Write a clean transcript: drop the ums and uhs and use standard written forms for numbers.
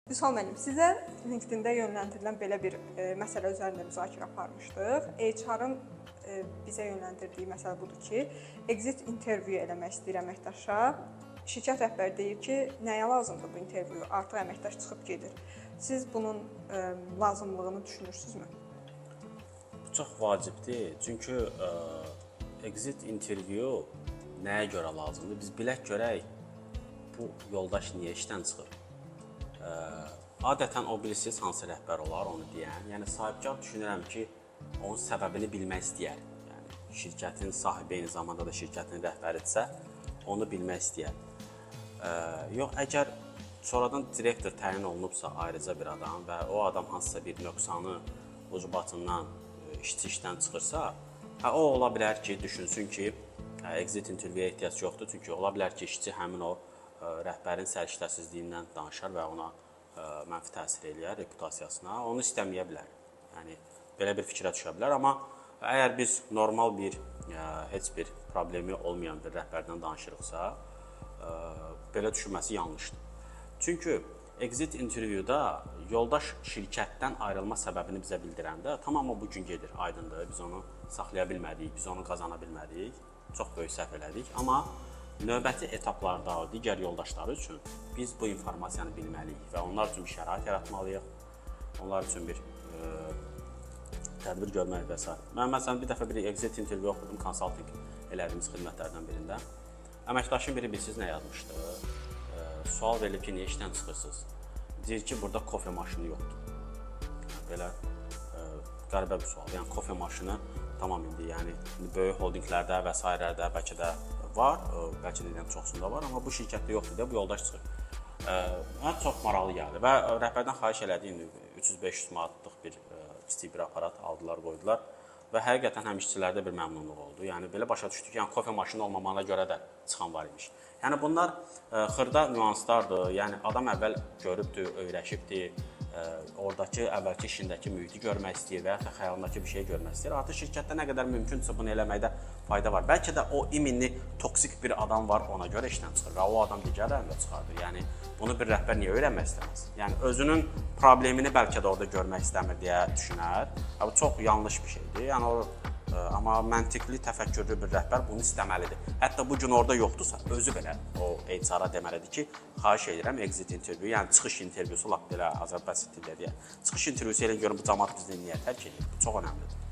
Vüsal müəllim, sizə LinkedIn-də yönləndirilən belə bir məsələ üzərində müzakirə aparmışdıq. HR-ın bizə yönləndirdiyi məsələ budur ki, exit interview eləmək istəyir əməkdaşa. Şirkət rəhbəri deyir ki, nəyə lazımdır bu interview? Artıq əməkdaş çıxıb gedir. Siz bunun lazımlığını düşünürsünüzmü? Bu çox vacibdir. Çünki exit interview nəyə görə lazımdır? Biz bilək görək bu yoldaş niyə işdən çıxır? Adətən o bilirsiniz hansı rəhbər olar onu deyən. Yəni sahibkar düşünürəm ki, onun səbəbini bilmək istəyər. Yəni şirkətin sahibi eyni zamanda da şirkətin rəhbəridirsə, onu bilmək istəyər. Yox, əgər sonradan direktor təyin olunubsa ayrıca bir adam və o adam hansısa bir nöqsanı ucbatından işçi işdən çıxırsa, o ola bilər ki, düşünsün ki, exit interview-yə ehtiyac yoxdur. Çünki ola bilər ki, işçi həmin o rəhbərin səriştəsizliyindən danışar və ona mənfi təsir eləyər reputasiyasına. Onu istəməyə bilər. Yəni belə bir fikrə düşə bilər. Amma əgər biz normal bir, heç bir problemi olmayan bir rəhbərdən danışırıqsa, belə düşünməsi yanlışdır. Çünki exit interview-da yoldaş şirkətdən ayrılma səbəbini bizə bildirəndə tamamı bu gün gedir, aydındır. Biz onu saxlaya bilmədik, biz onu qazana bilmədik. Çox böyük səhv elədik. Amma növbəti etaplarda digər yoldaşları üçün biz bu informasiyanı bilməliyik və onlar üçün bir şərait yaratmalıyıq. Onlar üçün bir tədbir görməliyik və s. Mən məsələn bir dəfə bir exit interview oxudum konsalting elədiyimiz xidmətlərdən birində. Əməkdaşın biri bilirsiniz nə yazmışdı? Sual verilib ki, niyə işdən çıxırsınız? Deyir ki, burada kofe maşını yoxdur. Belə qəribə bir sual. Yəni kofe maşını tamam indi, yəni böyük holdinglərdə və s. bəlkə də var, bəlkə də çoxsunda var, amma bu şirkətdə yoxdur deyə bu yoldaş çıxır. Mənə çox maraqlı gəldi və rəhbərdən xahiş elədim, 300-500 manatlıq bir kiçik bir aparat aldılar, qoydular və həqiqətən həm işçilərdə bir məmnunluq oldu. Yəni belə başa düşdük ki, yəni kofe maşını olmamağına görə də çıxan var imiş. Yəni bunlar xırda nüanslardır. Yəni adam əvvəl görübdür, öyrəşibdir, oradakı əvvəlki işindəki mühiti görmək istəyir və ya da xəyalındakı bir şey görmək istəyir. Artıq şirkətdə nə qədər mümkünsə bunu eləməkdə fayda var. Bəlkə də o iminli toksik bir adam var, ona görə işdən çıxır və o adam digərlərində çıxardır. Yəni bunu bir rəhbər niyə öyrənmək istəməz? Yəni özünün problemini bəlkə də orada görmək istəmir deyə düşünər. Bu çox yanlış bir şeydir. Yəni o amma məntiqli, təfəkkürlü bir rəhbər bunu istəməlidir. Hətta bu gün orada yoxdursa, özü belə o HR-a deməlidir ki, xahiş edirəm exit interview, yəni çıxış intervyusu lap belə Azərbaycan dilində deyək. Çıxış intervyusu ilə görün bu cəmaət bizi niyə tərk edir? Bu çox önəmlidir.